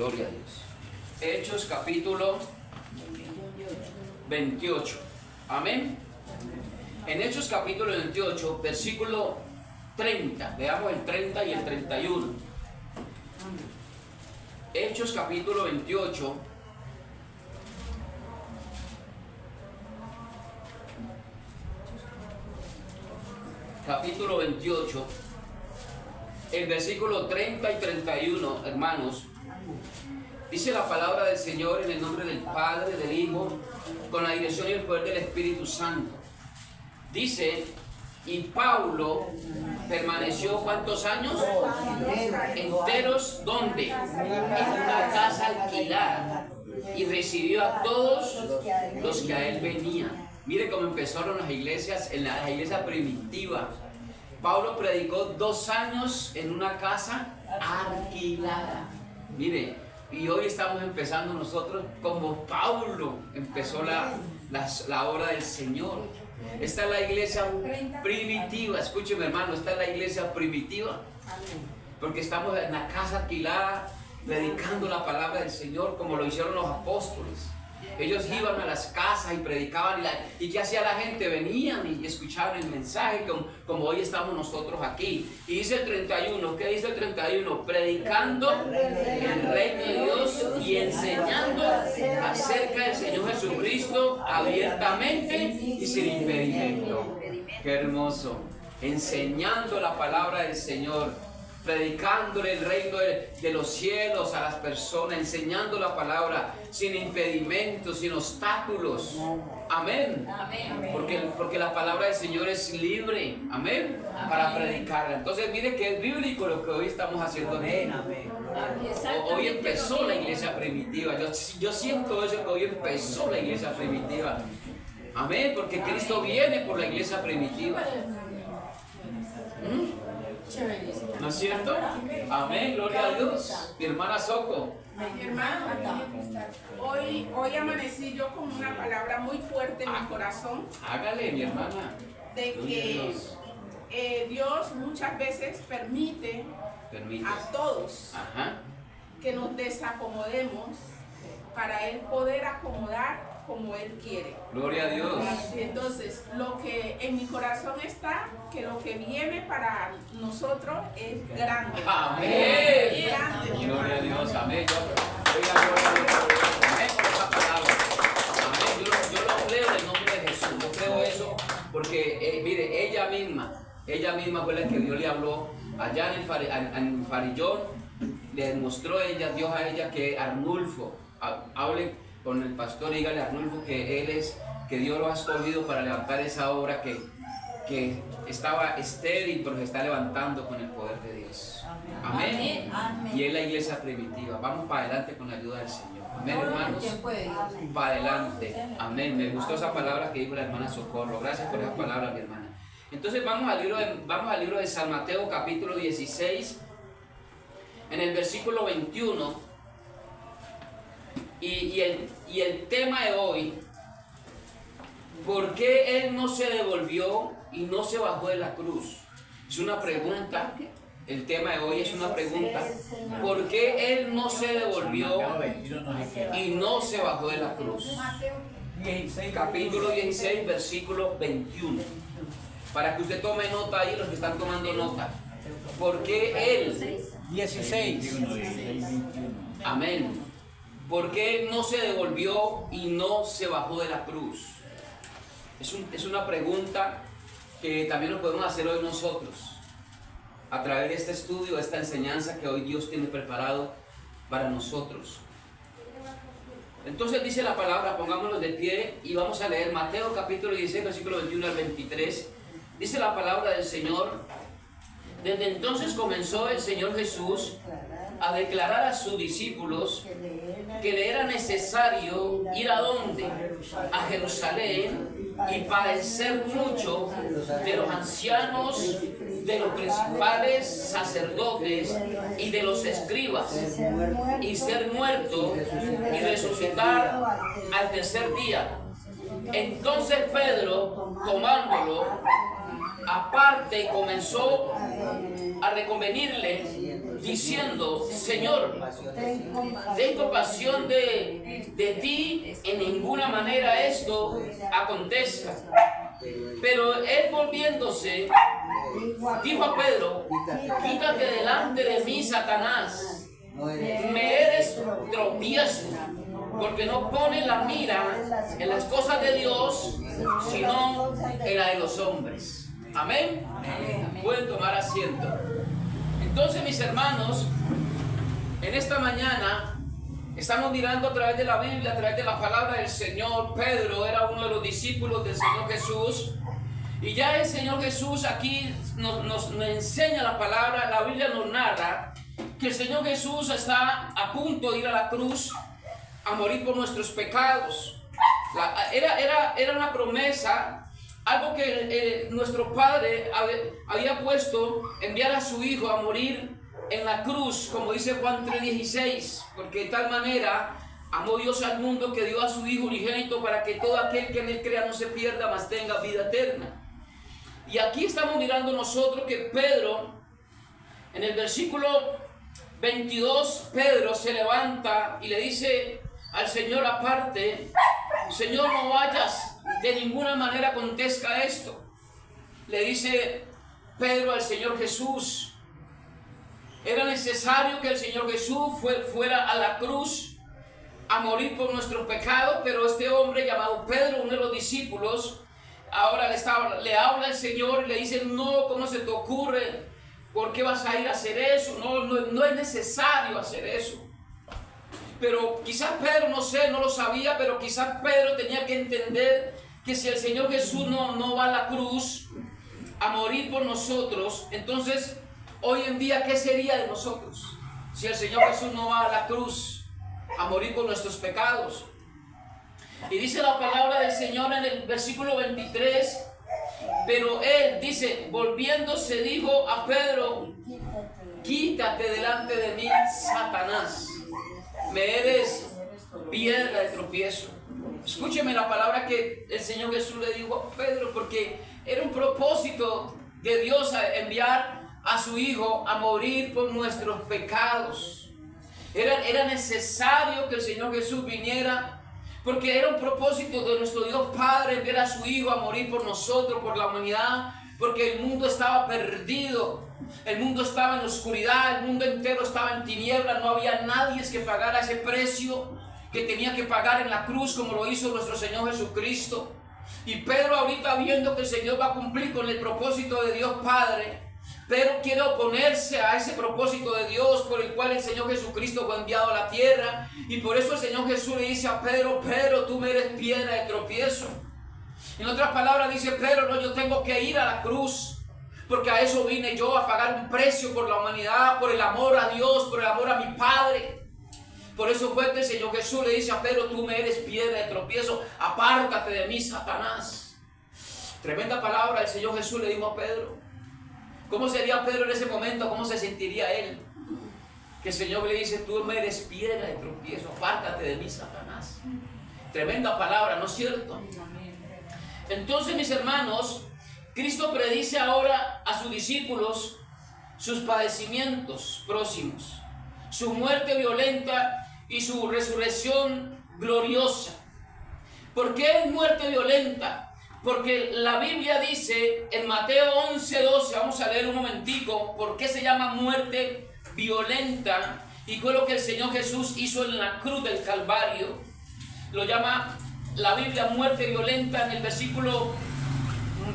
Gloria a Dios. Hechos capítulo 28. Amén. En Hechos capítulo 28, versículo 30. Veamos el 30 y el 31. Hechos capítulo 28. Capítulo 28. El versículo 30 y 31, hermanos. Dice la palabra del Señor en el nombre del Padre, del Hijo, con la dirección y el poder del Espíritu Santo. Dice, y Pablo permaneció ¿cuántos años? Enteros, ¿dónde? En una casa alquilada, y recibió a todos los que a él venían. Mire cómo empezaron las iglesias, en la iglesia primitiva. Pablo predicó 2 años en una casa alquilada. Mire, y hoy estamos empezando nosotros como Pablo empezó la obra del Señor. Esta es la iglesia primitiva. Escúcheme, hermano, esta es la iglesia primitiva. Porque estamos en la casa alquilada predicando la palabra del Señor como lo hicieron los apóstoles. Ellos iban a las casas y predicaban. ¿Y qué hacía la gente? Venían y escuchaban el mensaje como hoy estamos nosotros aquí. Y dice el 31, ¿qué dice el 31? Predicando el reino de Dios y enseñando acerca del Señor Jesucristo abiertamente y sin impedimento. Qué hermoso. Enseñando la palabra del Señor, predicándole el reino de los cielos a las personas, enseñando la palabra sin impedimentos, sin obstáculos. Amén. Porque la palabra del Señor es libre. Amén. Para predicarla. Entonces mire que es bíblico lo que hoy estamos haciendo. Amén. Hoy empezó la iglesia primitiva. Yo siento eso, que hoy empezó la iglesia primitiva. Amén. Porque Cristo viene por la iglesia primitiva. ¿No es cierto? Amén, gloria a Dios. Mi hermana Soco. Mi hermano, hoy amanecí yo con una palabra muy fuerte en mi corazón. Hágale, mi hermana. De que Dios muchas veces permite a todos que nos desacomodemos para Él poder acomodar como Él quiere. Gloria a Dios. Entonces, lo que en mi corazón está, que lo que viene para nosotros es grande. Amén. Es grande. Gloria a Dios. Amén. Amén por esa palabra. Amén. Yo lo creo en el nombre de Jesús. Yo creo eso porque, mire, ella misma fue la que Dios le habló allá en Farillón. Le mostró Dios a ella que Arnulfo, hable con el pastor, dígale a Arnulfo que Dios lo ha escogido para levantar esa obra que estaba estéril, pero se está levantando con el poder de Dios. Amén. Y es la iglesia primitiva. Vamos para adelante con la ayuda del Señor. Amén, hermanos. Para adelante. Amén. Me gustó esa palabra que dijo la hermana Socorro. Gracias por esa palabra, mi hermana. Entonces vamos al libro de San Mateo, capítulo 16, en el versículo 21. Y el tema de hoy, ¿por qué Él no se devolvió y no se bajó de la cruz? Es una pregunta. El tema de hoy es una pregunta. ¿Por qué Él no se devolvió y no se bajó de la cruz? Capítulo 16, versículo 21. Para que usted tome nota ahí, los que están tomando nota. ¿Por qué Él? 16. Amén. ¿Por qué Él no se devolvió y no se bajó de la cruz? Es una pregunta que también nos podemos hacer hoy nosotros, a través de este estudio, esta enseñanza que hoy Dios tiene preparado para nosotros. Entonces dice la palabra, pongámonos de pie y vamos a leer Mateo capítulo 16, versículo 21 al 23. Dice la palabra del Señor: desde entonces comenzó el Señor Jesús a declarar a sus discípulos que le era necesario ir a ¿dónde? A Jerusalén y padecer mucho de los ancianos, de los principales sacerdotes y de los escribas, y ser muerto y resucitar al tercer día. Entonces Pedro, tomándolo aparte, comenzó a reconvenirle, diciendo: Señor, ten compasión de ti, en ninguna manera esto acontezca. Pero él, volviéndose, dijo a Pedro: quítate delante de mí, Satanás, me eres tropiezo, porque no pones la mira en las cosas de Dios, sino en la de los hombres. Amén. Pueden tomar asiento. Entonces, mis hermanos, en esta mañana estamos mirando a través de la Biblia, a través de la palabra del Señor. Pedro era uno de los discípulos del Señor Jesús, y ya el Señor Jesús aquí nos enseña la palabra. La Biblia nos narra que el Señor Jesús está a punto de ir a la cruz a morir por nuestros pecados. Era una promesa, algo que nuestro Padre había puesto, enviar a su Hijo a morir en la cruz, como dice Juan 3:16, porque de tal manera amó Dios al mundo que dio a su Hijo unigénito, para que todo aquel que en él crea no se pierda, mas tenga vida eterna. Y aquí estamos mirando nosotros que Pedro, en el versículo 22, Pedro se levanta y le dice al Señor aparte: Señor, no vayas, de ninguna manera acontezca esto. Le dice Pedro al Señor Jesús. Era necesario que el Señor Jesús fuera a la cruz a morir por nuestros pecados, pero este hombre llamado Pedro, uno de los discípulos, ahora le habla al Señor y le dice: no, ¿cómo se te ocurre? ¿Por qué vas a ir a hacer eso? No es necesario hacer eso. Pero quizás Pedro, no lo sabía, pero quizás Pedro tenía que entender que si el Señor Jesús no va a la cruz a morir por nosotros, entonces hoy en día, ¿qué sería de nosotros? Si el Señor Jesús no va a la cruz a morir por nuestros pecados. Y dice la palabra del Señor en el versículo 23, pero él, dice, volviéndose, dijo a Pedro: quítate delante de mí, Satanás, me eres piedra de tropiezo. Escúcheme la palabra que el Señor Jesús le dijo a Pedro, porque era un propósito de Dios a enviar a su Hijo a morir por nuestros pecados. Era necesario que el Señor Jesús viniera, porque era un propósito de nuestro Dios Padre enviar a su Hijo a morir por nosotros, por la humanidad, porque el mundo estaba perdido, el mundo estaba en oscuridad, el mundo entero estaba en tinieblas, no había nadie que pagara ese precio que tenía que pagar en la cruz, como lo hizo nuestro Señor Jesucristo. Y Pedro, ahorita viendo que el Señor va a cumplir con el propósito de Dios Padre, Pedro quiere oponerse a ese propósito de Dios por el cual el Señor Jesucristo fue enviado a la tierra. Y por eso el Señor Jesús le dice a Pedro: Pedro, tú me eres piedra de tropiezo. En otras palabras dice Pedro: no, yo tengo que ir a la cruz, porque a eso vine yo, a pagar un precio por la humanidad, por el amor a Dios, por el amor a mi Padre. Por eso fue que el Señor Jesús le dice a Pedro: tú me eres piedra de tropiezo, apártate de mí, Satanás. Tremenda palabra el Señor Jesús le dijo a Pedro. ¿Cómo sería Pedro en ese momento? ¿Cómo se sentiría él? Que el Señor le dice: tú me eres piedra de tropiezo, apártate de mí, Satanás. Tremenda palabra, ¿no es cierto? Entonces, mis hermanos, Cristo predice ahora a sus discípulos sus padecimientos próximos, su muerte violenta y su resurrección gloriosa. ¿Por qué es muerte violenta? Porque la Biblia dice en Mateo 11:12, vamos a leer un momentico, por qué se llama muerte violenta, y fue lo que el Señor Jesús hizo en la cruz del Calvario. Lo llama la Biblia muerte violenta en el versículo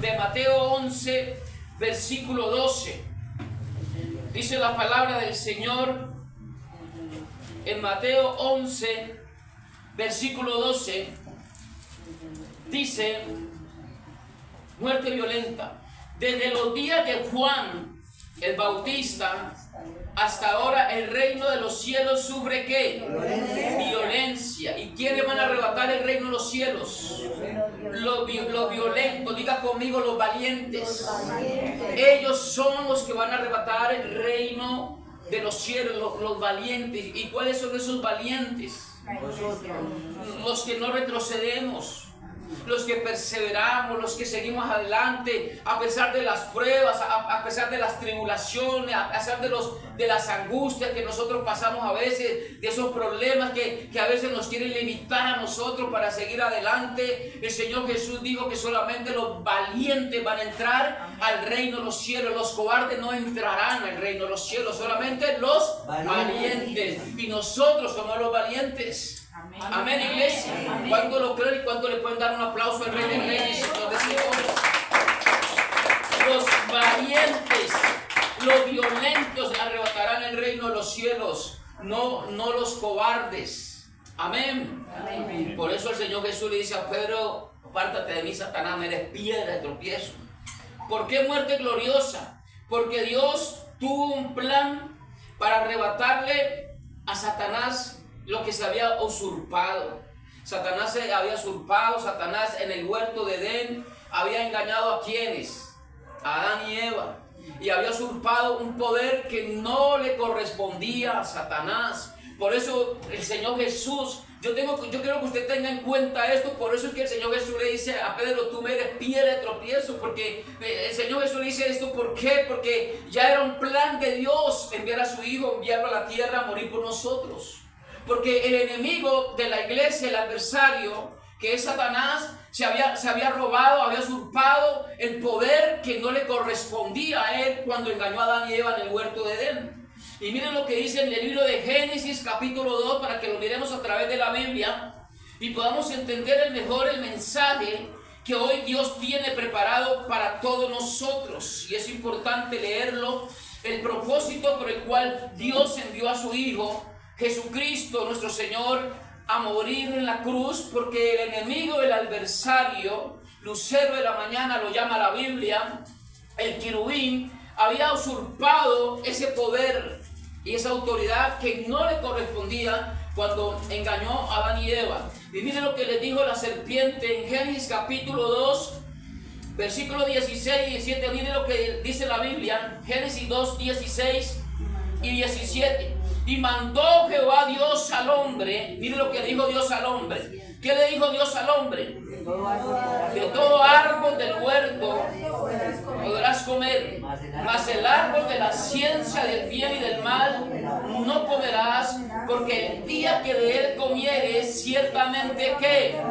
de Mateo 11, versículo 12. Dice la palabra del Señor en Mateo 11, versículo 12, dice: muerte violenta. Desde los días de Juan el Bautista hasta ahora el reino de los cielos sufre ¿qué? Violencia. ¿Y quiénes van a arrebatar el reino de los cielos? Los violentos, diga conmigo, los valientes. Ellos son los que van a arrebatar el reino de los cielos, los valientes. ¿Y cuáles son esos valientes? Los que no retrocedemos, los que perseveramos, los que seguimos adelante, a pesar de las pruebas, a pesar de las tribulaciones, a pesar de las angustias que nosotros pasamos a veces, de esos problemas que a veces nos quieren limitar a nosotros para seguir adelante. El Señor Jesús dijo que solamente los valientes van a entrar al reino de los cielos. Los cobardes no entrarán al reino de los cielos, solamente los valientes. Y nosotros somos los valientes. Amén. Amén, iglesia. ¿Cuánto lo creen y cuánto le pueden dar un aplauso al Rey de Reyes y Señor de Señores? Los valientes, los violentos arrebatarán el reino de los cielos, no los cobardes. Amén. Amén. Por eso el Señor Jesús le dice a Pedro: apártate de mí, Satanás, me eres piedra de tropiezo. ¿Por qué muerte gloriosa? Porque Dios tuvo un plan para arrebatarle a Satanás lo que se había usurpado. Satanás se había usurpado, Satanás en el huerto de Edén había engañado a quienes, a Adán y Eva, y había usurpado un poder que no le correspondía a Satanás. Por eso el Señor Jesús, yo quiero que usted tenga en cuenta esto. Por eso es que el Señor Jesús le dice a Pedro: tú me eres piedra de tropiezo. Porque el Señor Jesús le dice esto, ¿por qué? Porque ya era un plan de Dios enviar a su Hijo, enviarlo a la tierra a morir por nosotros. Porque el enemigo de la iglesia, el adversario, que es Satanás, se había robado, había usurpado el poder que no le correspondía a él cuando engañó a Adán y Eva en el huerto de Edén. Y miren lo que dice en el libro de Génesis capítulo 2, para que lo miremos a través de la Biblia y podamos entender el mensaje que hoy Dios tiene preparado para todos nosotros. Y es importante leerlo, el propósito por el cual Dios envió a su Hijo Jesucristo nuestro Señor a morir en la cruz, porque el enemigo, el adversario, lucero de la mañana lo llama la Biblia, el querubín, había usurpado ese poder y esa autoridad que no le correspondía cuando engañó a Adán y Eva. Y miren lo que les dijo la serpiente en Génesis capítulo 2, versículo 16 y 17. Miren lo que dice la Biblia, Génesis 2, 16 y 17. Y mandó Jehová Dios al hombre. Mire lo que dijo Dios al hombre. ¿Qué le dijo Dios al hombre? De todo árbol del huerto podrás comer, mas el árbol de la ciencia del bien y del mal no comerás, porque el día que de él comieres, ciertamente que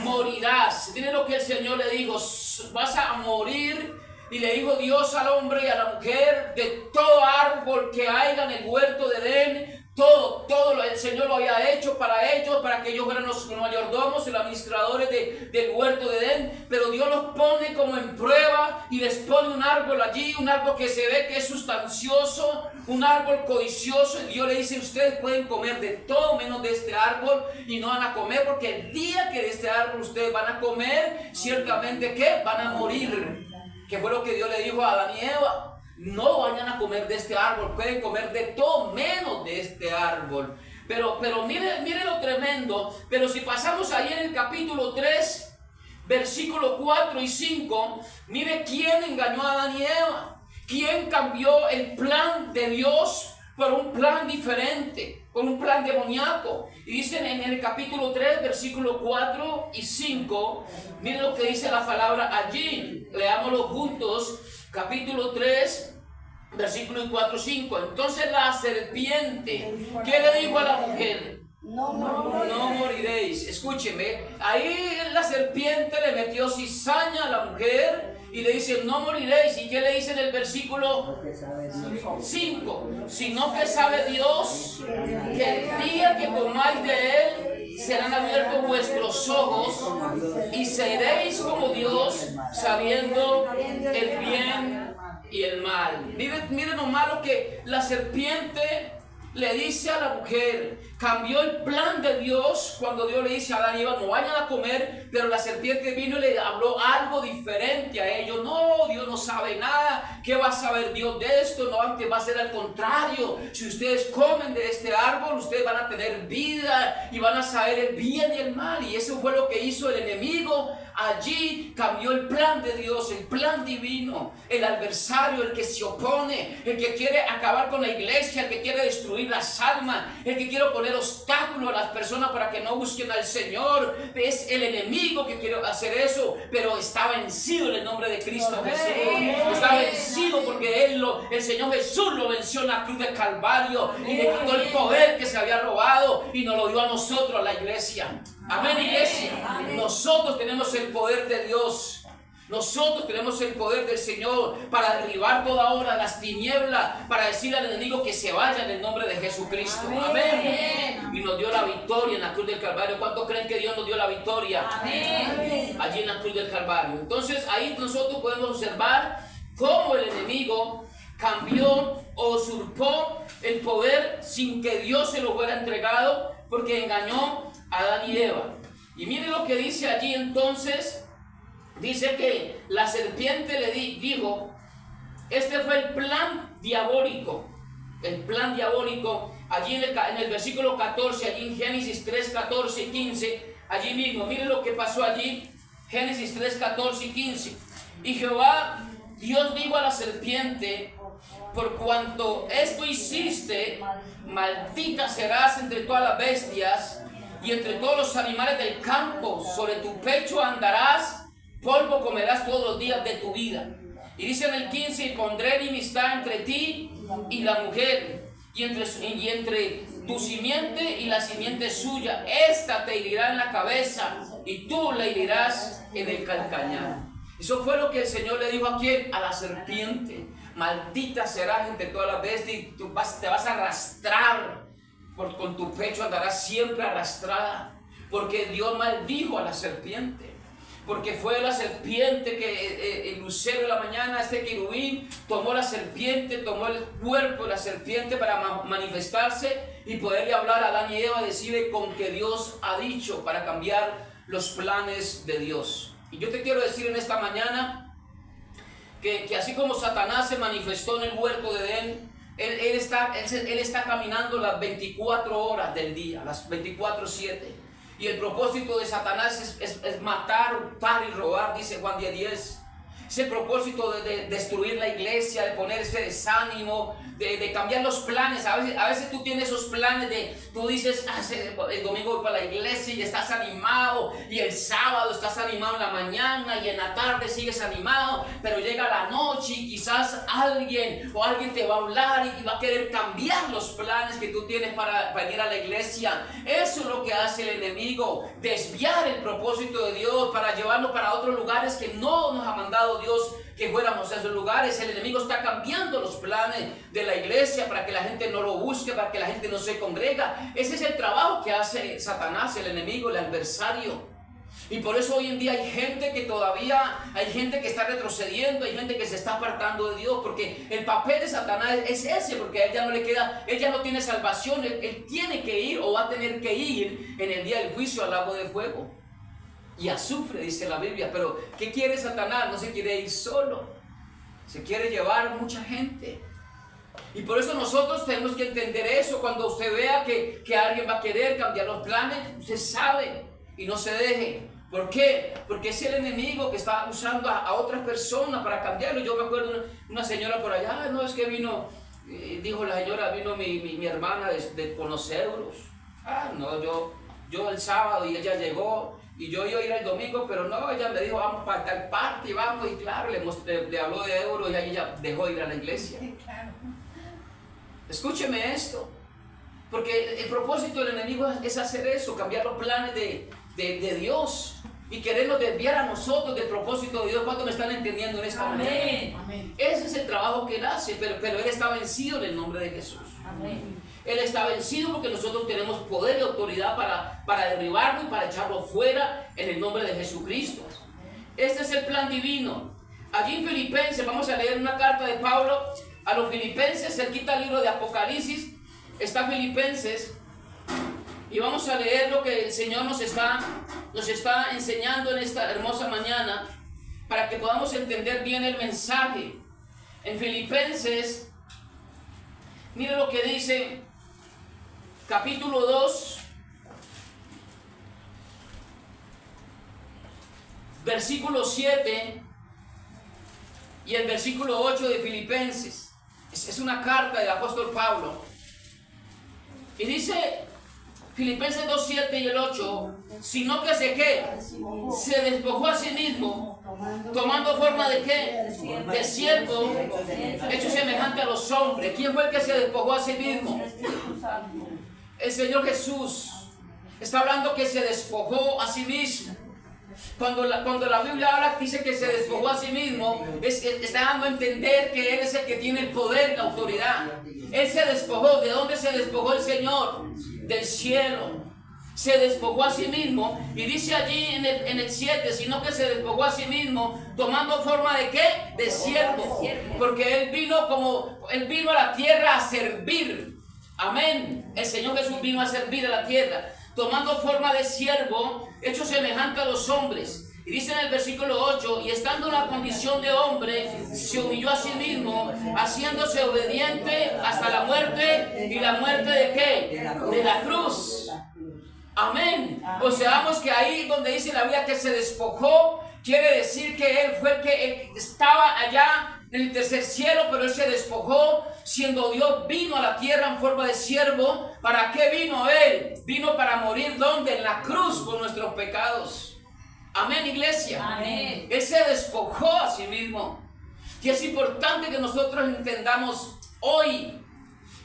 morirás. Mire lo que el Señor le dijo: vas a morir. Y le dijo Dios al hombre y a la mujer: de todo árbol que haya en el huerto de Edén, todo el Señor lo había hecho para ellos, para que ellos fueran los mayordomos y los administradores del huerto de Edén. Pero Dios los pone como en prueba y les pone un árbol allí, un árbol que se ve que es sustancioso, un árbol codicioso. Y Dios le dice: ustedes pueden comer de todo menos de este árbol, y no van a comer, porque el día que de este árbol ustedes van a comer, ciertamente que van a morir. Que fue lo que Dios le dijo a Adán y Eva: no vayan a comer de este árbol, pueden comer de todo menos de este árbol. Pero mire lo tremendo. Pero si pasamos ahí en el capítulo 3, versículo 4 y 5, mire quién engañó a Adán y Eva, quién cambió el plan de Dios por un plan diferente, por un plan demoníaco. Y dicen en el capítulo 3, versículo 4 y 5, miren lo que dice la palabra allí. Leámoslo juntos, capítulo 3, versículo 4 y 5. Entonces la serpiente, ¿qué le dijo a la mujer? No moriréis. Escúcheme, ahí la serpiente le metió cizaña a la mujer y le dice: no moriréis. ¿Y qué le dice en el versículo 5? Sino que sabe Dios que el día que comáis de él, serán abiertos vuestros ojos y seréis como Dios, sabiendo el bien y el mal. Miren nomás lo que la serpiente le dice a la mujer. Cambió el plan de Dios cuando Dios le dice a Adán y Eva: no vayan a comer. Pero la serpiente vino y le habló algo diferente a ellos. No, Dios no sabe nada. ¿Qué va a saber Dios de esto? No, antes va a ser al contrario. Si ustedes comen de este árbol, ustedes van a tener vida y van a saber el bien y el mal. Y eso fue lo que hizo el enemigo. Allí cambió el plan de Dios, el plan divino. El adversario, el que se opone, el que quiere acabar con la iglesia, el que quiere destruir las almas, el que quiere poner poner obstáculos a las personas para que no busquen al Señor. Es el enemigo que quiere hacer eso, pero está vencido en el nombre de Cristo Jesús. Está vencido porque el Señor Jesús lo venció en la cruz del Calvario y le quitó el poder que se había robado y nos lo dio a nosotros, a la iglesia. Amén, iglesia. Nosotros tenemos el poder de Dios. Nosotros tenemos el poder del Señor para derribar toda obra de las tinieblas, para decirle al enemigo que se vaya en el nombre de Jesucristo. Amén. Y nos dio la victoria en la cruz del Calvario. ¿Cuántos creen que Dios nos dio la victoria? Amén. Allí en la cruz del Calvario. Entonces ahí nosotros podemos observar cómo el enemigo cambió o usurpó el poder sin que Dios se lo fuera entregado, porque engañó a Adán y Eva. Y miren lo que dice allí entonces. Dice que la serpiente le dijo, este fue el plan diabólico, allí en el versículo 14, allí en Génesis 3, 14 y 15, allí mismo, miren lo que pasó allí, Génesis 3, 14 y 15. Y Jehová, Dios dijo a la serpiente, por cuanto esto hiciste, maldita serás entre todas las bestias y entre todos los animales del campo, sobre tu pecho andarás, polvo comerás todos los días de tu vida. Y dice en el 15, y pondré enemistad entre ti y la mujer, y entre tu simiente y la simiente suya. Esta te herirá en la cabeza, y tú le herirás en el calcañar. Eso fue lo que el Señor le dijo a quién, a la serpiente. Maldita serás entre todas las bestias, y te vas a arrastrar, con tu pecho andarás siempre arrastrada, porque Dios maldijo a la serpiente. Porque fue la serpiente que el lucero de la mañana, este querubín, tomó la serpiente, tomó el cuerpo de la serpiente para manifestarse y poderle hablar a Adán y Eva, decirle con que Dios ha dicho, para cambiar los planes de Dios. Y yo te quiero decir en esta mañana que así como Satanás se manifestó en el huerto de Edén, él está caminando las 24 horas del día, las 24/7. Y el propósito de Satanás es matar, hurtar y robar, dice Juan 10:10. Ese propósito de destruir la iglesia, de poner ese desánimo, de cambiar los planes. A veces tú tienes esos planes tú dices, el domingo voy para la iglesia y estás animado, y el sábado estás animado en la mañana y en la tarde sigues animado, pero llega la noche y quizás alguien te va a hablar y va a querer cambiar los planes que tú tienes para venir a la iglesia. Eso es lo que hace el enemigo, desviar el propósito de Dios para llevarlo para otros lugares que no nos ha mandado Dios que fuéramos a esos lugares. El enemigo está cambiando los planes de la iglesia para que la gente no lo busque, para que la gente no se congrega. Ese es el trabajo que hace Satanás, el enemigo, el adversario. Y por eso hoy en día hay gente que está retrocediendo, hay gente que se está apartando de Dios, porque el papel de Satanás es ese, porque a él ya no le queda, él ya no tiene salvación, él tiene que ir o va a tener que ir en el día del juicio al lago de fuego. Y azufre, dice la Biblia. Pero ¿qué quiere Satanás? No se quiere ir solo, se quiere llevar mucha gente. Y por eso nosotros tenemos que entender eso. Cuando usted vea que alguien va a querer cambiar los planes, usted sabe y no se deje. ¿Por qué? Porque es el enemigo que está usando a otras personas para cambiarlo. Yo me acuerdo una señora por allá, no, es que vino, dijo la señora, vino mi hermana con los euros. No, yo el sábado y ella llegó. Y yo iba a ir el domingo, pero no, ella me dijo, vamos para tal parte, vamos. Y claro, le habló de euros y ella dejó de ir a la iglesia. Escúcheme esto, porque el propósito del enemigo es hacer eso, cambiar los planes de Dios y querernos desviar a nosotros del propósito de Dios. ¿Cuántos me están entendiendo en esta mañana? Amén. Ese es el trabajo que él hace, pero él está vencido en el nombre de Jesús. Amén. Él está vencido porque nosotros tenemos poder y autoridad para derribarlo y para echarlo fuera en el nombre de Jesucristo. Este es el plan divino. Allí en Filipenses, vamos a leer una carta de Pablo a los Filipenses, cerquita del libro de Apocalipsis, está Filipenses, y vamos a leer lo que el Señor nos está enseñando en esta hermosa mañana, para que podamos entender bien el mensaje. En Filipenses, mire lo que dice, capítulo 2, versículo 7 y el versículo 8 de Filipenses. Es una carta del apóstol Pablo. Y dice Filipenses 2:7 y el 8, sino que se despojó a sí mismo, tomando forma de ¿qué? De siervo, hecho semejante a los hombres. ¿Quién fue el que se despojó a sí mismo? El Señor Jesús. Está hablando que se despojó a sí mismo. Cuando la Biblia habla, dice que se despojó a sí mismo, está dando a entender que Él es el que tiene el poder y la autoridad. Él se despojó. ¿De dónde se despojó el Señor? Del cielo. Se despojó a sí mismo, y dice allí en el 7, sino que se despojó a sí mismo, tomando forma de ¿qué? De siervo. Porque Él vino a la tierra a servir. Amén. El Señor Jesús vino a servir a la tierra, tomando forma de siervo, hecho semejante a los hombres. Y dice en el versículo 8, y estando en la condición de hombre, se humilló a sí mismo, haciéndose obediente hasta la muerte. ¿Y la muerte de qué? De la cruz. Amén. O sea, vemos que ahí donde dice la Biblia que se despojó, quiere decir que Él fue el que estaba allá en el tercer cielo, pero Él se despojó, siendo Dios, vino a la tierra en forma de siervo. ¿Para qué vino Él? Vino para morir, ¿dónde? En la cruz por nuestros pecados. Amén, iglesia. Amén. Él se despojó a sí mismo. Y es importante que nosotros entendamos hoy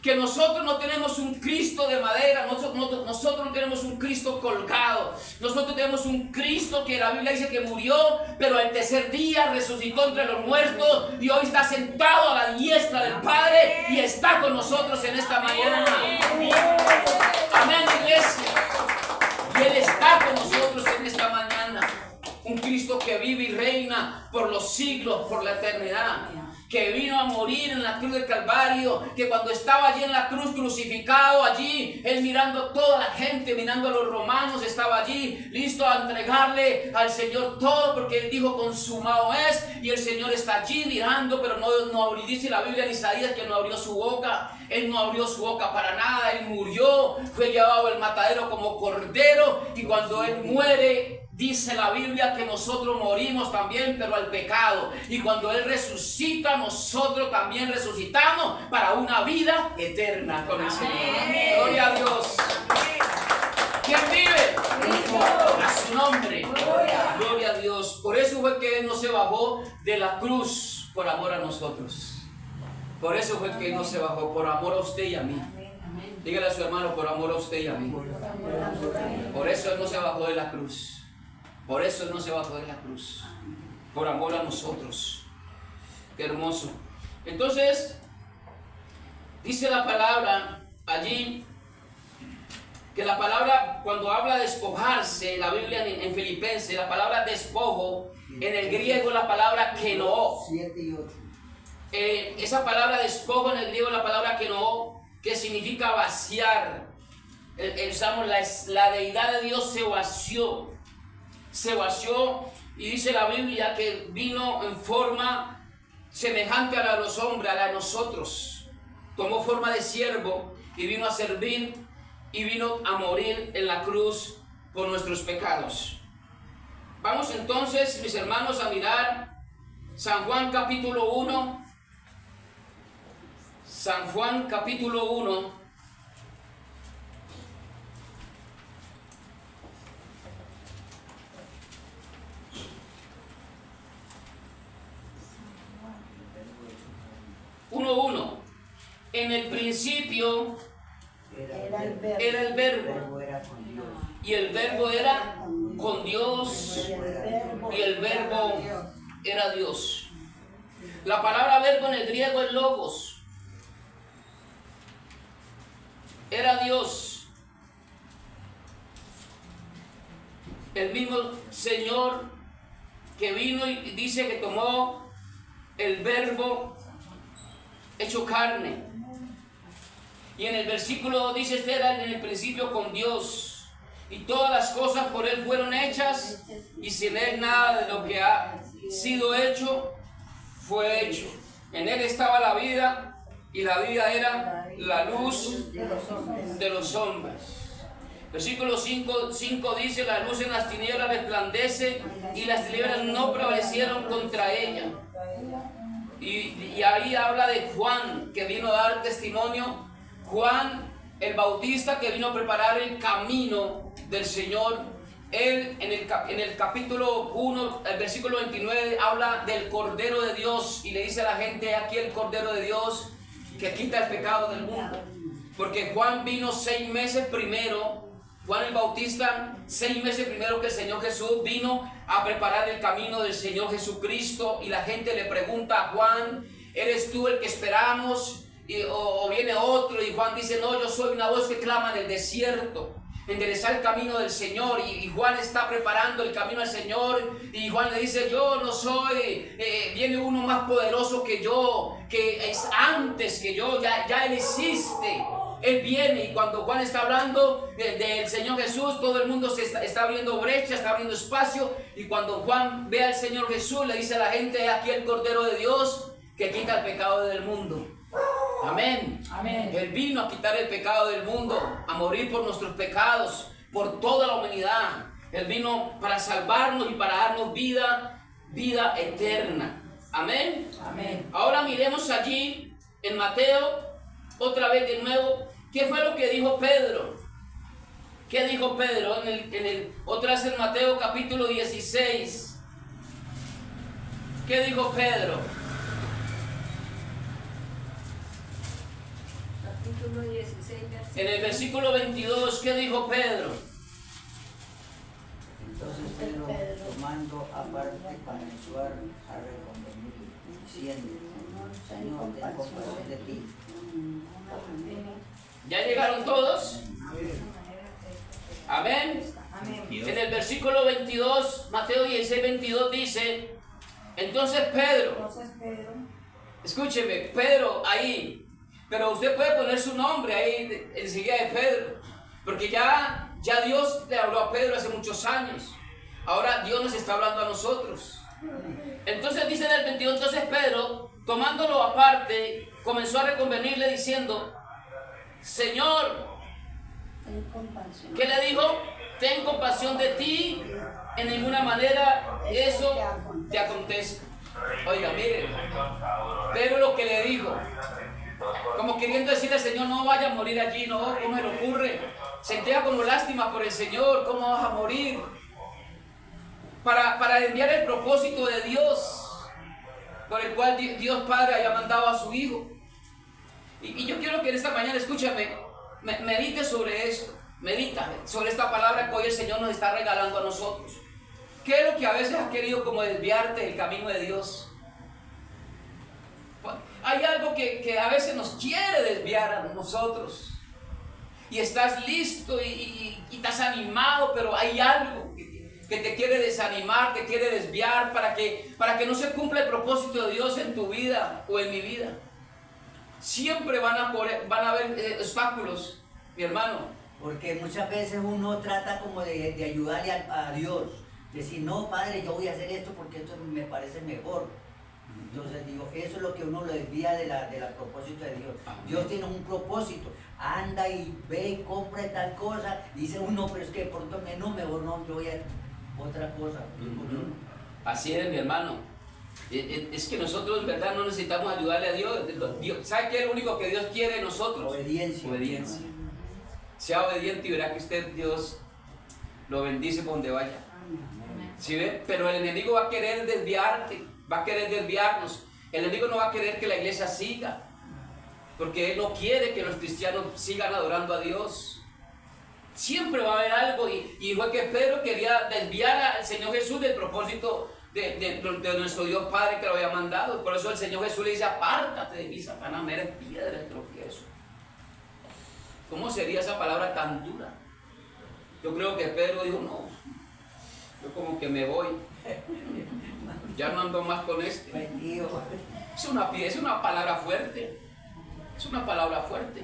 que nosotros no tenemos un Cristo de madera, nosotros no tenemos un Cristo colgado. Nosotros tenemos un Cristo que la Biblia dice que murió, pero al tercer día resucitó entre los muertos y hoy está sentado a la diestra del Padre y está con nosotros en esta mañana. Amén, iglesia. Y Él está con nosotros en esta mañana. Un Cristo que vive y reina por los siglos, por la eternidad. Que vino a morir en la cruz del Calvario, que cuando estaba allí en la cruz crucificado, allí Él mirando a toda la gente, mirando a los romanos, estaba allí listo a entregarle al Señor todo, porque Él dijo consumado es, y el Señor está allí mirando, pero no dice la Biblia en Isaías que no abrió su boca. Él no abrió su boca para nada. Él murió, fue llevado al matadero como cordero, y cuando Él muere, dice la Biblia que nosotros morimos también, pero al pecado. Y cuando Él resucita, nosotros también resucitamos para una vida eterna con el Señor. Gloria a Dios. ¿Quién vive? A su nombre. Gloria a Dios. Por eso fue que Él no se bajó de la cruz por amor a nosotros. Por eso fue que Él no se bajó, por amor a usted y a mí. Dígale a su hermano, por amor a usted y a mí. Por eso Él no se bajó de la cruz. Por eso Él no se bajó de la cruz, por amor a nosotros. Qué hermoso. Entonces, dice la palabra allí, que la palabra, cuando habla de despojarse, la Biblia en Filipenses, la palabra despojo, en el griego la palabra kenoo. 7 y 8. Esa palabra despojo en el griego, la palabra kenoo, que significa vaciar. Usamos la deidad de Dios se vació. Se vació, y dice la Biblia que vino en forma semejante a la de los hombres, a la de nosotros. Tomó forma de siervo y vino a servir y vino a morir en la cruz por nuestros pecados. Vamos entonces, mis hermanos, a mirar San Juan capítulo 1. San Juan capítulo 1. En el principio era el verbo, y el verbo era con Dios, y el verbo era Dios. La palabra verbo en el griego es logos. Era Dios. El mismo Señor que vino y dice que tomó el verbo hecho carne. Y en el versículo dice, este era en el principio con Dios, y todas las cosas por Él fueron hechas, y sin Él nada de lo que ha sido hecho fue hecho. En Él estaba la vida, y la vida era la luz de los hombres. Versículo 5 dice, la luz en las tinieblas resplandece, y las tinieblas no prevalecieron contra ella. Y ahí habla de Juan, que vino a dar testimonio. Juan el Bautista que vino a preparar el camino del Señor. Él en el capítulo 1, el versículo 29, habla del Cordero de Dios y le dice a la gente: aquí el Cordero de Dios que quita el pecado del mundo. Porque Juan vino 6 meses primero, Juan el Bautista, 6 meses primero que el Señor Jesús, vino a preparar el camino del Señor Jesucristo. Y la gente le pregunta a Juan: ¿eres tú el que esperamos? O viene otro. Y Juan dice: no, yo soy una voz que clama en el desierto, enderezar el camino del Señor. Y Juan está preparando el camino al Señor. Y Juan le dice: yo no soy, viene uno más poderoso que yo, que es antes que yo, ya Él existe. Él viene. Y cuando Juan está hablando del Señor Jesús, todo el mundo se está abriendo brecha, está abriendo espacio. Y cuando Juan ve al Señor Jesús, le dice a la gente: aquí el Cordero de Dios que quita el pecado del mundo. Amén. Amén. Él vino a quitar el pecado del mundo, a morir por nuestros pecados, por toda la humanidad. Él vino para salvarnos y para darnos vida eterna. Amén. Amén. Ahora miremos allí en Mateo, otra vez de nuevo, ¿qué fue lo que dijo Pedro? ¿Qué dijo Pedro? Otra vez en Mateo capítulo 16. ¿Qué dijo Pedro? Capítulo 16, En el versículo 22, ¿qué dijo Pedro? Entonces Pedro, tomando aparte, comenzó a reconvenir, diciendo: Señor, ten compasión de ti. ¿Ya llegaron todos? Amén. En el versículo 22, Mateo 16, 22 dice: entonces Pedro, escúcheme, Pedro ahí, pero usted puede poner su nombre ahí enseguida de Pedro, porque ya Dios le habló a Pedro hace muchos años. Ahora Dios nos está hablando a nosotros. Entonces dice en el 22, entonces Pedro, tomándolo aparte, comenzó a reconvenirle diciendo: Señor, ¿qué le dijo? Ten compasión de ti, en ninguna manera eso te acontezca. Oiga, mire, Pedro lo que le dijo, como queriendo decirle al Señor: no vaya a morir allí, no, ¿cómo se le ocurre? Sentía como lástima por el Señor, ¿cómo vas a morir? Para enviar el propósito de Dios, por el cual Dios Padre haya mandado a su Hijo. Y yo quiero que en esta mañana, escúchame, medite sobre esto, medita sobre esta palabra que hoy el Señor nos está regalando a nosotros. ¿Qué es lo que a veces has querido como desviarte del camino de Dios? Hay algo que a veces nos quiere desviar a nosotros. Y estás listo y estás animado, pero hay algo que te quiere desanimar, te quiere desviar para que no se cumpla el propósito de Dios en tu vida o en mi vida. Siempre van a haber obstáculos, mi hermano. Porque muchas veces uno trata como de ayudarle a Dios. Decir: no, Padre, yo voy a hacer esto porque esto me parece mejor. Entonces digo, eso es lo que uno lo desvía de la propósito de Dios. Dios tiene un propósito. Anda y ve y compra tal cosa. Dice uno: pero es que por pronto mejor no, yo voy a otra cosa. Así es, mi hermano. Es que nosotros en verdad no necesitamos ayudarle a Dios. ¿Sabe qué es lo único que Dios quiere de nosotros? Obediencia. Sea obediente y verá que Dios lo bendice por donde vaya. ¿Sí ve? Pero el enemigo va a querer desviarte, va a querer desviarnos. El enemigo no va a querer que la iglesia siga, porque él no quiere que los cristianos sigan adorando a Dios. Siempre va a haber algo, y fue que Pedro quería desviar al Señor Jesús del propósito de nuestro Dios Padre que lo había mandado. Por eso el Señor Jesús le dice: apártate de mí, Satanás, me eres piedra de tropiezo. ¿Cómo sería esa palabra tan dura? Yo creo que Pedro dijo: no, yo como que me voy, ya no ando más con este. Es una palabra fuerte, es una palabra fuerte.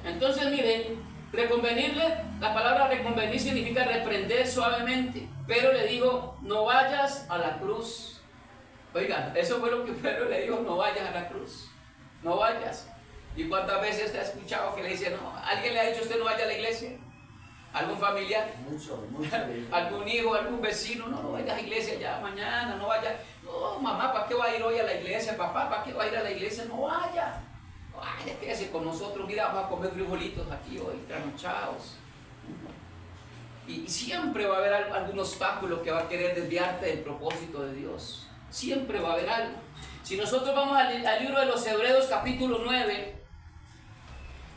Entonces miren, reconvenirle, la palabra reconvenir significa reprender suavemente. Pero le dijo: no vayas a la cruz. Oigan, eso fue lo que Pedro le dijo: no vayas a la cruz, no vayas. ¿Y cuántas veces te ha escuchado que le dice no? ¿Alguien le ha dicho: usted no vaya a la iglesia? ¿Algún familiar? Mucho. ¿Algún hijo, algún vecino? No vayas a la iglesia ya mañana, no vaya. No, mamá, ¿para qué va a ir hoy a la iglesia? Papá, ¿para qué va a ir a la iglesia? No vaya. Ay, quédese con nosotros, mira, vamos a comer frijolitos aquí hoy, trasnochados. Y siempre va a haber algún obstáculo que va a querer desviarte del propósito de Dios. Siempre va a haber algo. Si nosotros vamos al libro de los Hebreos capítulo 9,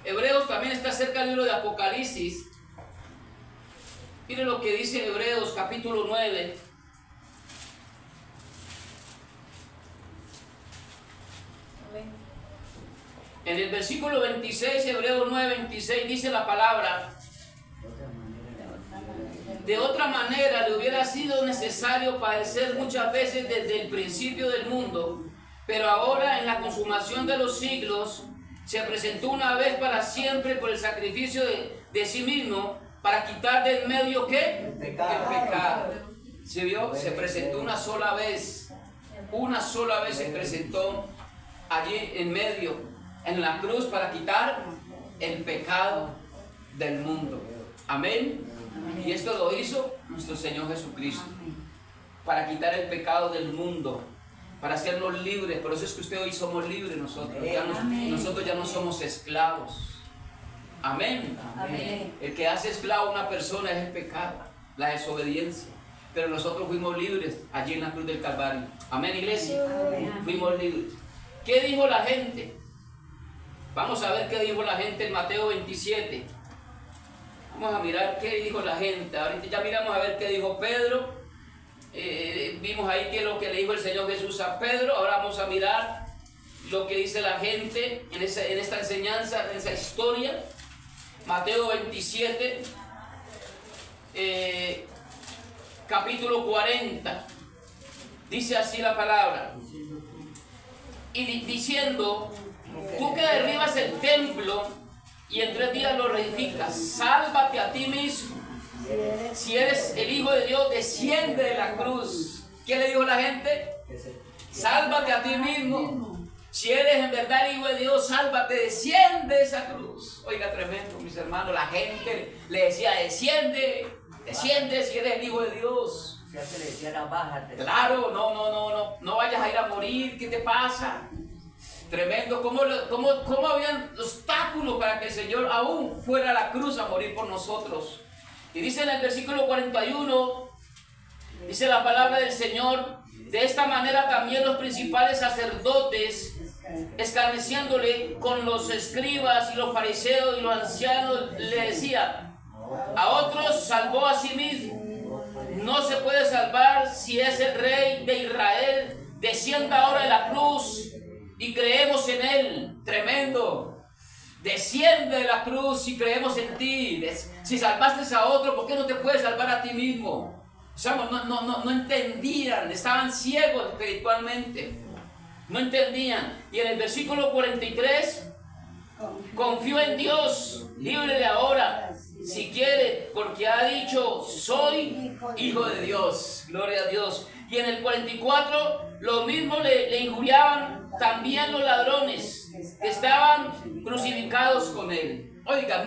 Hebreos también está cerca del libro de Apocalipsis. Miren lo que dice Hebreos capítulo 9. En el versículo 26, Hebreos 9, 26, dice la palabra: de otra manera le hubiera sido necesario padecer muchas veces desde el principio del mundo, pero ahora en la consumación de los siglos se presentó una vez para siempre por el sacrificio de sí mismo para quitar del medio ¿qué? El pecado. ¿Se vio? Se presentó una sola vez se presentó allí en medio, en la cruz, para quitar el pecado del mundo. Amén. Y esto lo hizo nuestro Señor Jesucristo, para quitar el pecado del mundo, para hacernos libres. Por eso es que usted hoy somos libres nosotros. Nosotros ya no somos esclavos. Amén. Amén. El que hace esclavo a una persona es el pecado, la desobediencia. Pero nosotros fuimos libres allí en la cruz del Calvario. Amén, iglesia. Amén. Fuimos libres. ¿Qué dijo la gente? Vamos a ver qué dijo la gente en Mateo 27. Vamos a mirar qué dijo la gente. Ahorita ya miramos a ver qué dijo Pedro. Vimos ahí qué es lo que le dijo el Señor Jesús a Pedro. Ahora vamos a mirar lo que dice la gente en esta enseñanza, en esa historia. Mateo 27, capítulo 40. Dice así la palabra. Y diciendo: tú que derribas el templo y en 3 días lo reedificas, sálvate a ti mismo. Si eres el Hijo de Dios, desciende de la cruz. ¿Qué le dijo la gente? Sálvate a ti mismo. Si eres en verdad el Hijo de Dios, sálvate, desciende de esa cruz. Oiga, tremendo, mis hermanos. La gente le decía: desciende, desciende si eres el Hijo de Dios. Ya se le decía: bájate. Claro, no vayas a ir a morir. ¿Qué te pasa? Tremendo. ¿Cómo habían obstáculos para que el Señor aún fuera a la cruz a morir por nosotros? Y dice en el versículo 41, dice la palabra del Señor: de esta manera también los principales sacerdotes, escarneciéndole con los escribas y los fariseos y los ancianos, le decían: a otros salvó a sí mismo, no se puede salvar si es el Rey de Israel. Descienda ahora de la cruz y creemos en él. Tremendo. Desciende de la cruz y creemos en ti. Si salvaste a otro, ¿por qué no te puedes salvar a ti mismo? O sea, no entendían, estaban ciegos espiritualmente, no entendían. Y en el versículo 43, confío en Dios, líbrele ahora, si quiere, porque ha dicho: soy hijo de Dios. Gloria a Dios. Y en el 44, lo mismo le injuriaban también los ladrones que estaban crucificados con él. Oiga,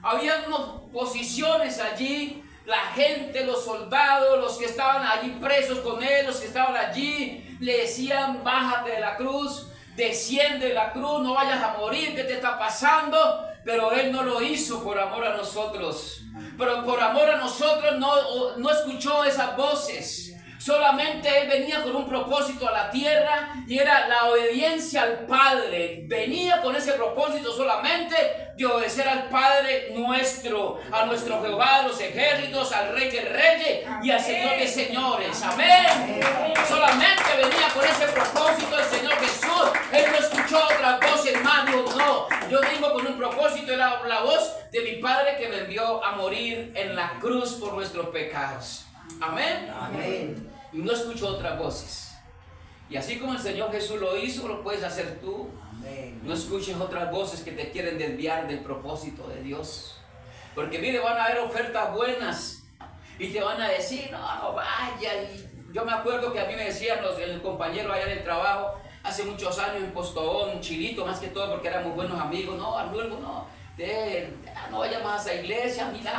había unas posiciones allí. La gente, los soldados, los que estaban allí presos con él, los que estaban allí, le decían: bájate de la cruz, desciende de la cruz, no vayas a morir, ¿qué te está pasando? Pero él no lo hizo por amor a nosotros. Pero por amor a nosotros no escuchó esas voces. Solamente él venía con un propósito a la tierra, y era la obediencia al Padre. Venía con ese propósito solamente de obedecer al Padre nuestro, a nuestro Jehová de los ejércitos, al Rey de reyes y al Señor de señores. Amén. Solamente venía con ese propósito el Señor Jesús. Él no escuchó otras voces más. Dijo: no, yo vengo con un propósito. Era la voz de mi Padre que me envió a morir en la cruz por nuestros pecados. Amén. Amén. Y no escucho otras voces. Y así como el Señor Jesús lo hizo, lo puedes hacer tú. Amén. No escuches otras voces que te quieren desviar del propósito de Dios. Porque mire, van a haber ofertas buenas y te van a decir: no vaya. Y yo me acuerdo que a mí me decían el compañero allá en el trabajo, hace muchos años en Postobón, Chilito más que todo, porque éramos buenos amigos: no, Arnulfo, no vaya más a esa iglesia, mira,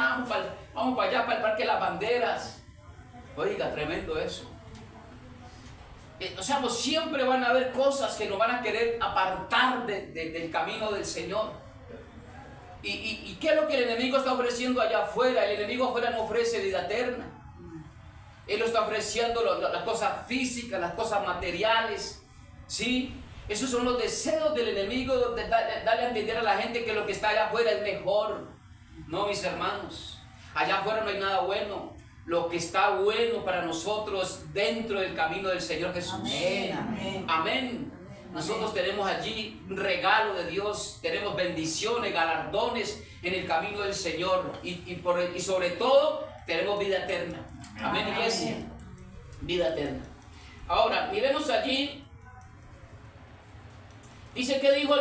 vamos para allá, para el Parque de las Banderas. Oiga, tremendo eso. O sea, siempre van a haber cosas que nos van a querer apartar del camino del Señor. ¿Y qué es lo que el enemigo está ofreciendo allá afuera? El enemigo afuera no ofrece vida eterna. Él lo está ofreciendo las cosas físicas, las cosas materiales, ¿sí? Esos son los deseos del enemigo, de darle a entender a la gente que lo que está allá afuera es mejor. No, mis hermanos, allá afuera no hay nada bueno. Lo que está bueno para nosotros dentro del camino del Señor Jesús. Amén, amén. Amén. Nosotros tenemos allí un regalo de Dios, tenemos bendiciones, galardones en el camino del Señor y sobre todo tenemos vida eterna. Amén, iglesia. Vida eterna. Ahora, miremos allí. Dice, ¿qué dijo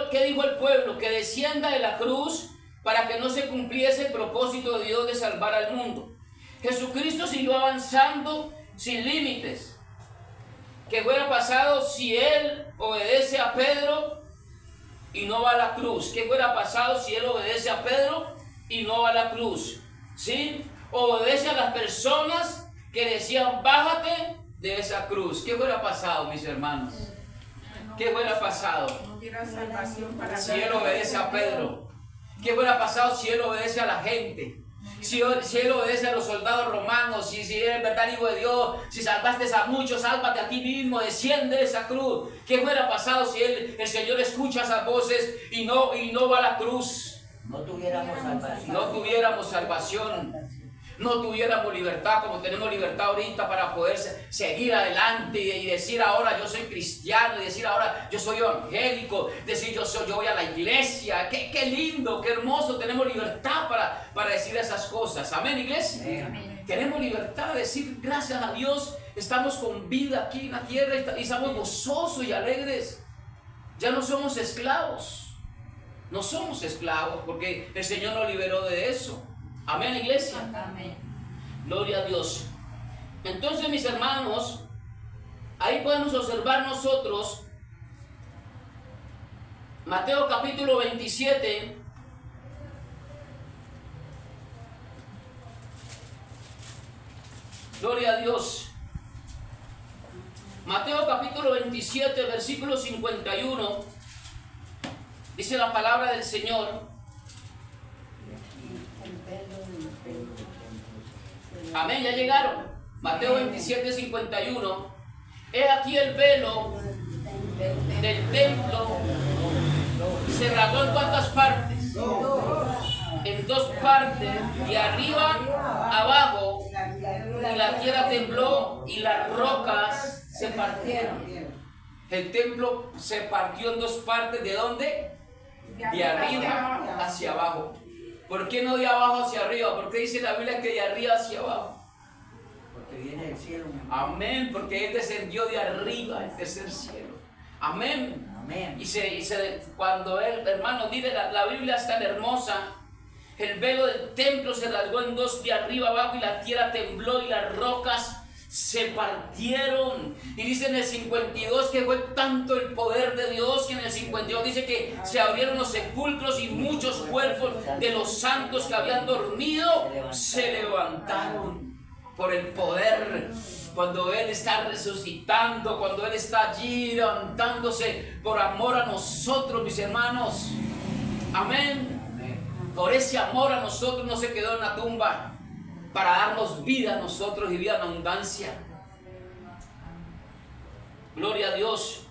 el pueblo? Que descienda de la cruz para que no se cumpliese el propósito de Dios de salvar al mundo. Jesucristo siguió avanzando sin límites. ¿Qué hubiera pasado si Él obedece a Pedro y no va a la cruz? ¿Qué hubiera pasado si Él obedece a Pedro y no va a la cruz? ¿Sí? Obedece a las personas que decían, bájate de esa cruz. ¿Qué hubiera pasado, mis hermanos? ¿Qué hubiera pasado No hubiera salvación para si Él obedece a Pedro? ¿Qué hubiera pasado si Él obedece a la gente? Si Él obedece a los soldados romanos, si Él es verdad hijo de Dios, si salvaste a muchos, sálvate a ti mismo, desciende de esa cruz. ¿Qué hubiera pasado si el Señor escucha esas voces y no va a la cruz? No tuviéramos salvación. No tuviéramos salvación. No tuviéramos libertad como tenemos libertad ahorita para poder seguir adelante y decir ahora yo soy cristiano, y decir ahora yo soy evangélico, decir yo voy a la iglesia. Qué lindo, qué hermoso, tenemos libertad para decir esas cosas. Amén, iglesia. Amén. Tenemos libertad de decir gracias a Dios, estamos con vida aquí en la tierra y estamos gozosos y alegres. Ya no somos esclavos. No somos esclavos porque el Señor nos liberó de eso. Amén, iglesia. Amén. Gloria a Dios. Entonces, mis hermanos, ahí podemos observar nosotros Mateo capítulo 27. Gloria a Dios. Mateo capítulo 27, versículo 51. Dice la palabra del Señor. Amén, ya llegaron. Mateo 27, 51. He aquí el velo del templo se rasgó en cuántas partes. En dos partes, de arriba abajo, y la tierra tembló y las rocas se partieron. El templo se partió en dos partes. ¿De dónde? De arriba hacia abajo. ¿Por qué no de abajo hacia arriba? ¿Por qué dice la Biblia que de arriba hacia abajo? Porque viene del cielo. Amén, porque Él descendió de arriba, el tercer cielo. Amén. Amén. Cuando Él, hermano, mire, la Biblia es tan hermosa. El velo del templo se rasgó en dos de arriba abajo y la tierra tembló y las rocas se partieron. Y dice en el 52 que fue tanto el poder de Dios que en el 52 dice que se abrieron los sepulcros y muchos cuerpos de los santos que habían dormido se levantaron por el poder. Cuando Él está resucitando, cuando Él está allí levantándose por amor a nosotros, mis hermanos. Amén. Por ese amor a nosotros no se quedó en la tumba, para darnos vida a nosotros y vida en abundancia. Gloria a Dios.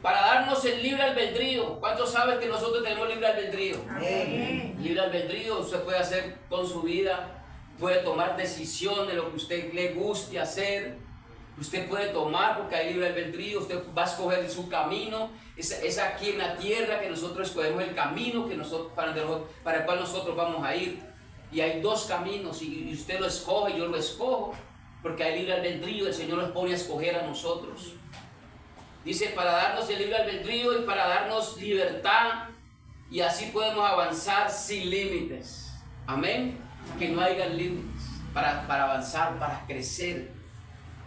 Para darnos el libre albedrío. ¿Cuántos saben que nosotros tenemos libre albedrío? Amén. Libre albedrío usted puede hacer con su vida, puede tomar decisión de lo que usted le guste hacer. Usted puede tomar porque hay libre albedrío, usted va a escoger su camino. Es aquí en la tierra que nosotros escogemos el camino que para el cual nosotros vamos a ir. Y hay dos caminos y usted lo escoge, yo lo escojo, porque hay libre albedrío, el Señor nos pone a escoger a nosotros. Dice, para darnos el libre albedrío y para darnos libertad, y así podemos avanzar sin límites. Amén. Que no haya límites para avanzar, para crecer.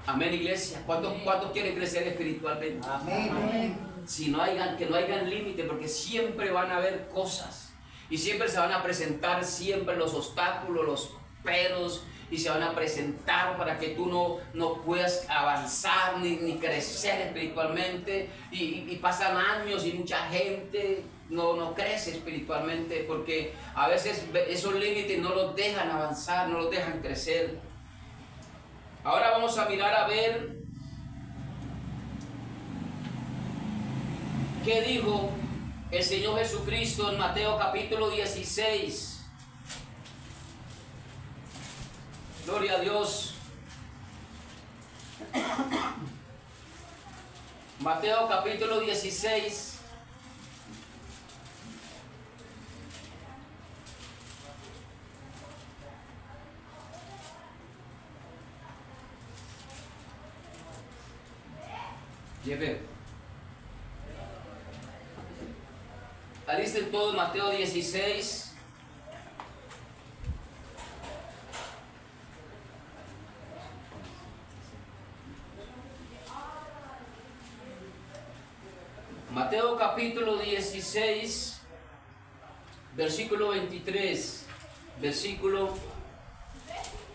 Amén, iglesia. ¿Cuántos quieren crecer espiritualmente? Amén. Que no hayan límites, porque siempre van a haber cosas. Y siempre se van a presentar siempre los obstáculos, los peros y se van a presentar para que tú no puedas avanzar ni crecer espiritualmente, y pasan años y mucha gente no crece espiritualmente porque a veces esos límites no los dejan avanzar, no los dejan crecer. Ahora vamos a mirar a ver qué dijo el Señor Jesucristo en Mateo capítulo 16. Gloria a Dios. Mateo capítulo 16. Lleve. Alisten todo Mateo 16. Mateo capítulo 16, versículo 23. Versículo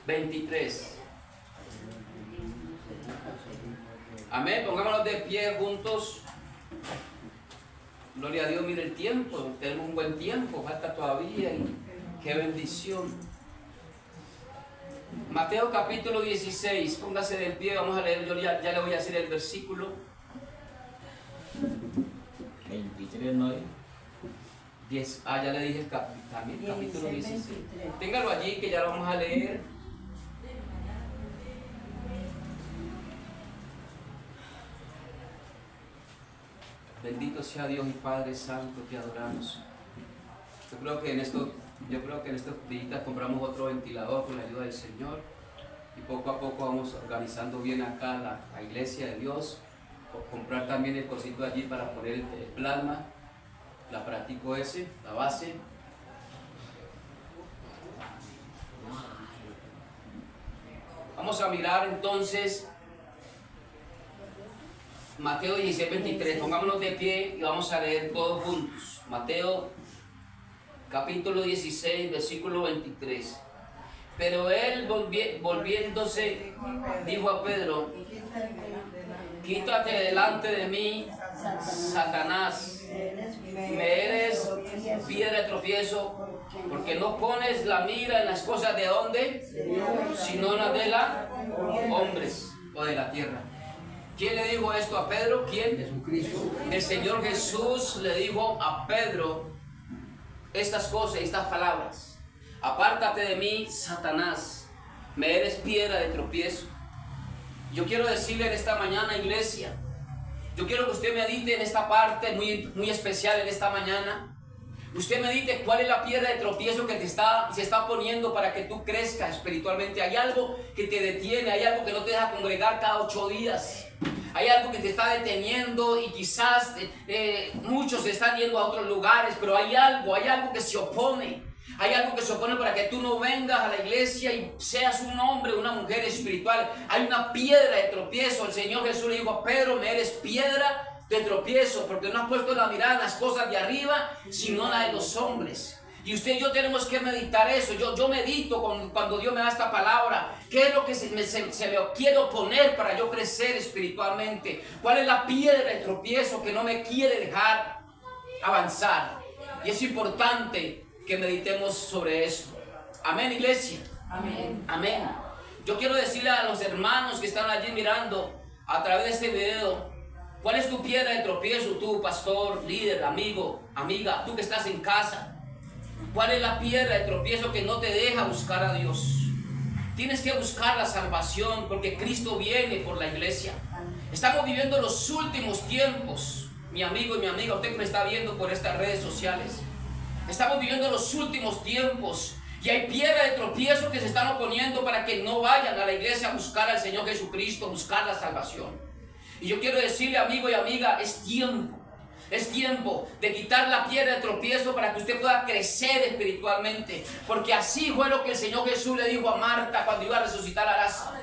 23. Amén, pongámonos de pie juntos. Gloria a Dios, mire el tiempo, tenemos un buen tiempo, falta todavía y qué bendición. Mateo capítulo 16, póngase de pie, vamos a leer, yo ya le voy a hacer el versículo. 23 no hay. 10, ya le dije también, capítulo 16. Téngalo allí que ya lo vamos a leer. Bendito sea Dios y Padre Santo, te adoramos. Yo creo que en estos días compramos otro ventilador con la ayuda del Señor y poco a poco vamos organizando bien acá la iglesia de Dios. Comprar también el cosito allí para poner el plasma, la practico ese, la base. Vamos a mirar entonces Mateo 16, 23, pongámonos de pie y vamos a leer todos juntos. Mateo capítulo 16, versículo 23. Pero él volviéndose dijo a Pedro: quítate delante de mí, Satanás, me eres piedra de tropiezo, porque no pones la mira en las cosas de dónde, sino en las de los hombres o de la tierra. ¿Quién le dijo esto a Pedro? ¿Quién? Jesucristo. El Señor Jesús le dijo a Pedro estas cosas, estas palabras: apártate de mí, Satanás, me eres piedra de tropiezo. Yo quiero decirle en esta mañana, iglesia, yo quiero que usted medite en esta parte muy especial en esta mañana. Usted medite cuál es la piedra de tropiezo que se está poniendo para que tú crezcas espiritualmente. Hay algo que te detiene, hay algo que no te deja congregar cada 8 días. Hay algo que te está deteniendo y quizás muchos se están yendo a otros lugares, pero hay algo que se opone. Hay algo que se opone para que tú no vengas a la iglesia y seas un hombre o una mujer espiritual. Hay una piedra de tropiezo. El Señor Jesús le dijo a Pedro: me eres piedra de tropiezo, porque no has puesto la mirada en las cosas de arriba, sino en la de los hombres. Y usted y yo tenemos que meditar eso. Yo medito cuando Dios me da esta palabra. ¿Qué es lo que se me quiero poner para yo crecer espiritualmente? ¿Cuál es la piedra de tropiezo que no me quiere dejar avanzar? Y es importante que meditemos sobre esto. Amén, iglesia. Amén. Amén. Yo quiero decirle a los hermanos que están allí mirando a través de este video: ¿cuál es tu piedra de tropiezo? Tú, pastor, líder, amigo, amiga, tú que estás en casa. ¿Cuál es la piedra de tropiezo que no te deja buscar a Dios? Tienes que buscar la salvación, porque Cristo viene por la iglesia. Estamos viviendo los últimos tiempos, mi amigo y mi amiga, usted que me está viendo por estas redes sociales. Estamos viviendo los últimos tiempos y hay piedra de tropiezo que se están oponiendo para que no vayan a la iglesia a buscar al Señor Jesucristo, buscar la salvación. Y yo quiero decirle, amigo y amiga, es tiempo de quitar la piedra de tropiezo para que usted pueda crecer espiritualmente, porque así fue lo que el Señor Jesús le dijo a Marta cuando iba a resucitar a Lázaro.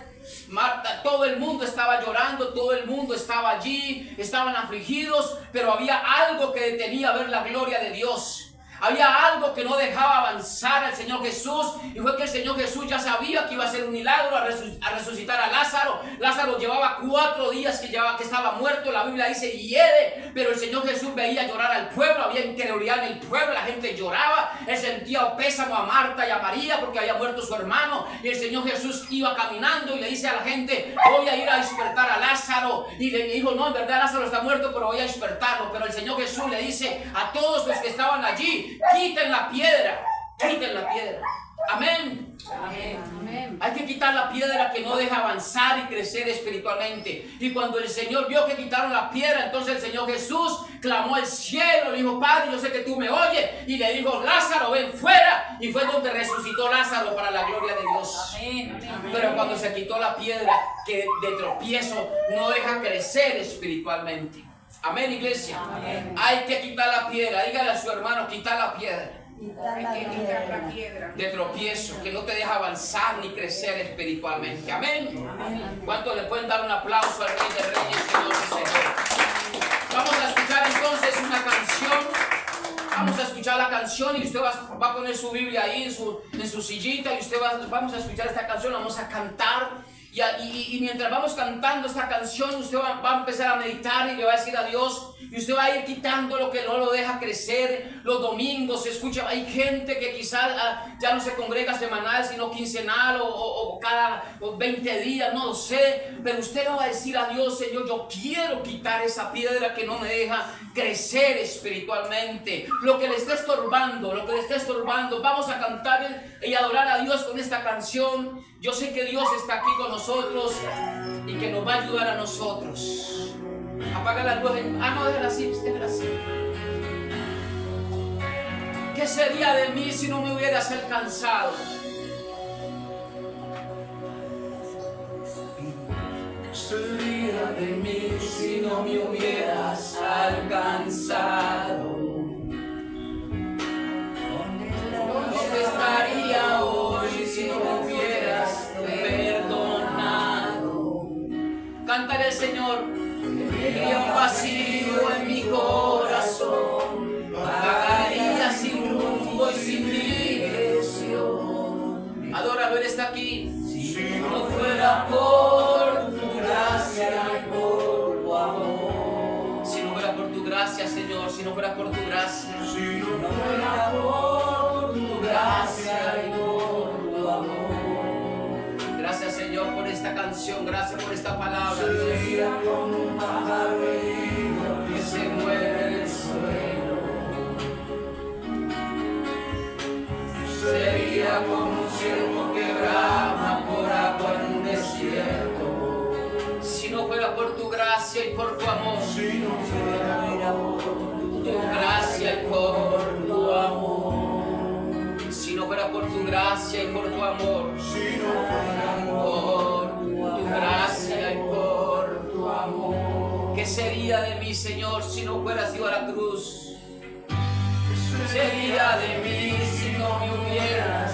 Marta, todo el mundo estaba llorando, todo el mundo estaba allí, estaban afligidos, pero había algo que detenía ver la gloria de Dios. Había algo que no dejaba avanzar al Señor Jesús, y fue que el Señor Jesús ya sabía que iba a hacer un milagro a resucitar a Lázaro. Lázaro llevaba 4 días que estaba muerto, la Biblia dice hiede, pero el Señor Jesús veía llorar al pueblo, había incredulidad en el pueblo, la gente lloraba, él sentía pésamo a Marta y a María porque había muerto su hermano, y el Señor Jesús iba caminando y le dice a la gente, voy a ir a despertar a Lázaro, y le dijo, no, en verdad Lázaro está muerto, pero voy a despertarlo. Pero el Señor Jesús le dice a todos los que estaban allí, quiten la piedra, quiten la piedra. Amén. Amén. Hay que quitar la piedra que no deja avanzar y crecer espiritualmente. Y cuando el Señor vio que quitaron la piedra, entonces el Señor Jesús clamó al cielo, le dijo, Padre, yo sé que tú me oyes, y le dijo, Lázaro, ven fuera, y fue donde resucitó Lázaro para la gloria de Dios. Pero cuando se quitó la piedra que de tropiezo no deja crecer espiritualmente. Amén, iglesia. Amén. Hay que quitar la piedra. Dígale a su hermano, quitar la piedra Hay que quitar la piedra. de tropiezo que no te deja avanzar ni crecer espiritualmente. Amén. ¿Cuántos le pueden dar un aplauso al Rey de Reyes, Señor y Señor? Vamos a escuchar entonces una canción. Vamos a escuchar la canción y usted va a poner su Biblia ahí en su sillita y vamos a escuchar esta canción, vamos a cantar. Y mientras vamos cantando esta canción, usted va a empezar a meditar y le va a decir a Dios, y usted va a ir quitando lo que no lo deja crecer. Los domingos se escucha, hay gente que quizás ya no se congrega semanal, sino quincenal o cada 20 días, no lo sé. Pero usted le va a decir a Dios, Señor, yo quiero quitar esa piedra que no me deja crecer espiritualmente. Lo que le está estorbando, vamos a cantar y adorar a Dios con esta canción. Yo sé que Dios está aquí con nosotros y que nos va a ayudar a nosotros. Apaga la luz. No, déjala así, déjala así. ¿Qué sería de mí si no me hubieras alcanzado? Sería de mí si no me hubieras alcanzado. ¿Dónde estaría hoy si no me hubieras perdonado? Cántale al Señor. Tendría un vacío en mi corazón, vagaría sin rumbo y sin dirección. Adóralo, Él está aquí. Si no fuera por tu gracia y por tu amor. Si no fuera por tu gracia, Señor, si no fuera por tu gracia. Si no fuera por tu gracia y por tu amor. Gracias, Señor, por esta canción, gracias por esta palabra. Sería como un pájaro que se mueve en el suelo. Sería como un ciervo que brama por agua en un desierto. Si no fuera por tu gracia y por tu amor. Si no fuera por tu gracia y por tu amor. Si no fuera por tu gracia y por tu amor. Si no fuera por tu gracia y por tu amor. ¿Qué sería de mí, Señor, si no fueras ido a la cruz? ¿Qué sería de mí si no me hubieras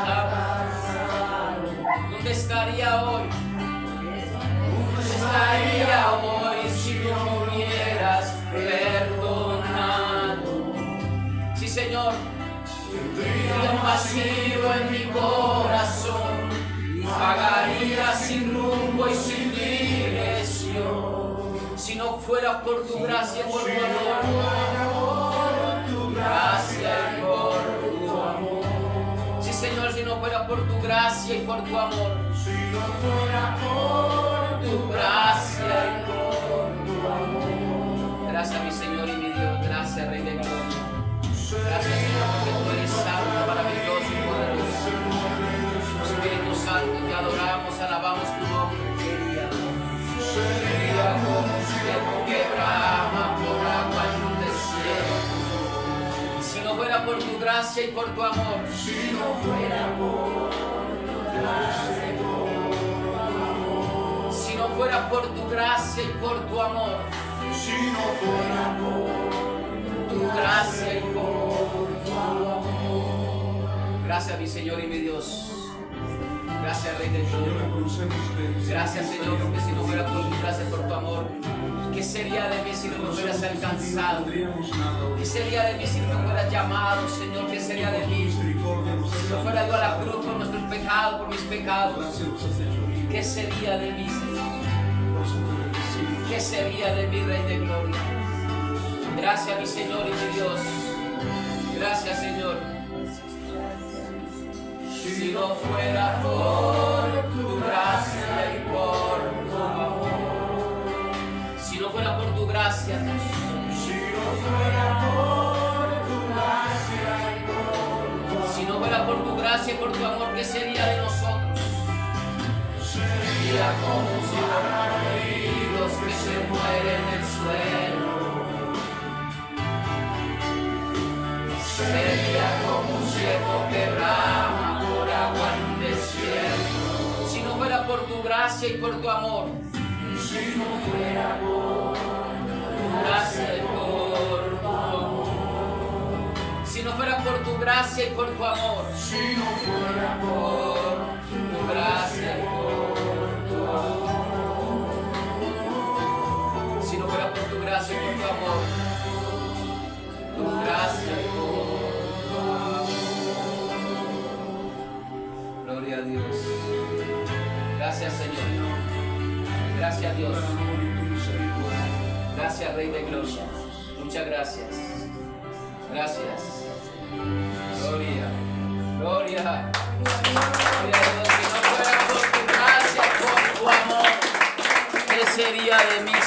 abrazado? ¿Dónde estaría hoy? ¿Dónde estaría hoy si no me hubieras perdonado? Sí, Señor. Tendría un vacío en mi corazón, vagaría sin rumbo y sin dirección. Si no fuera por tu gracia y por tu amor, tu gracia y por tu amor. Sí, Señor, si no fuera por tu gracia y por tu amor. Si no fuera por tu gracia y por tu amor. Gracias, mi Señor y mi Dios. Gracias, Rey de Gloria. Gracias, Señor, porque tú eres santo, maravilloso y poderoso. Espíritu Santo, te adoramos, alabamos tu nombre. Sería como un ciervo que brama por agua en un desierto. Si no fuera por tu gracia y por tu amor. Si no fuera por tu gracia y por tu amor. Si no fuera por tu gracia y por tu amor. Si no fuera por tu gracia y por tu amor. Gracias, mi Señor y mi Dios. Gracias, Rey del Señor. Gracias, Señor, porque si no fuera por tu gracia y por tu amor, ¿Qué sería de mí si no me hubieras alcanzado? ¿Qué sería de mí si no me hubieras llamado, Señor? ¿Qué sería de mí si no fuera yo a la cruz por nuestros pecados, por mis pecados? ¿Qué sería de mí, Señor? ¿Qué sería de mí, Rey de Gloria? Gracias, mi Señor y mi Dios. Gracias, Señor. Si no fuera por tu gracia y por tu amor, si no fuera por tu gracia, Dios, si no fuera por tu gracia y por tu amor, si no fuera por tu gracia y por tu amor, ¿qué sería de nosotros? Sería como si fueran heridos que se mueren en el suelo. Sería como un ciervo que brama por agua en un desierto. Si no fuera por tu gracia y por tu amor, si no fuera por tu gracia y por tu amor, si no fuera por tu gracia y por tu amor, si no fuera por tu gracia y por tu amor, si no fuera por tu gracia y por tu amor, tu gracia y por tu amor. Gloria a Dios. Gracias, Señor. Gracias, Dios. Gracias, Rey de Gloria. Muchas gracias. Gracias. Gloria. Gloria. Gloria a Dios. Si no fuera por tu gracia, por tu amor, ¿qué sería de mí, Señor?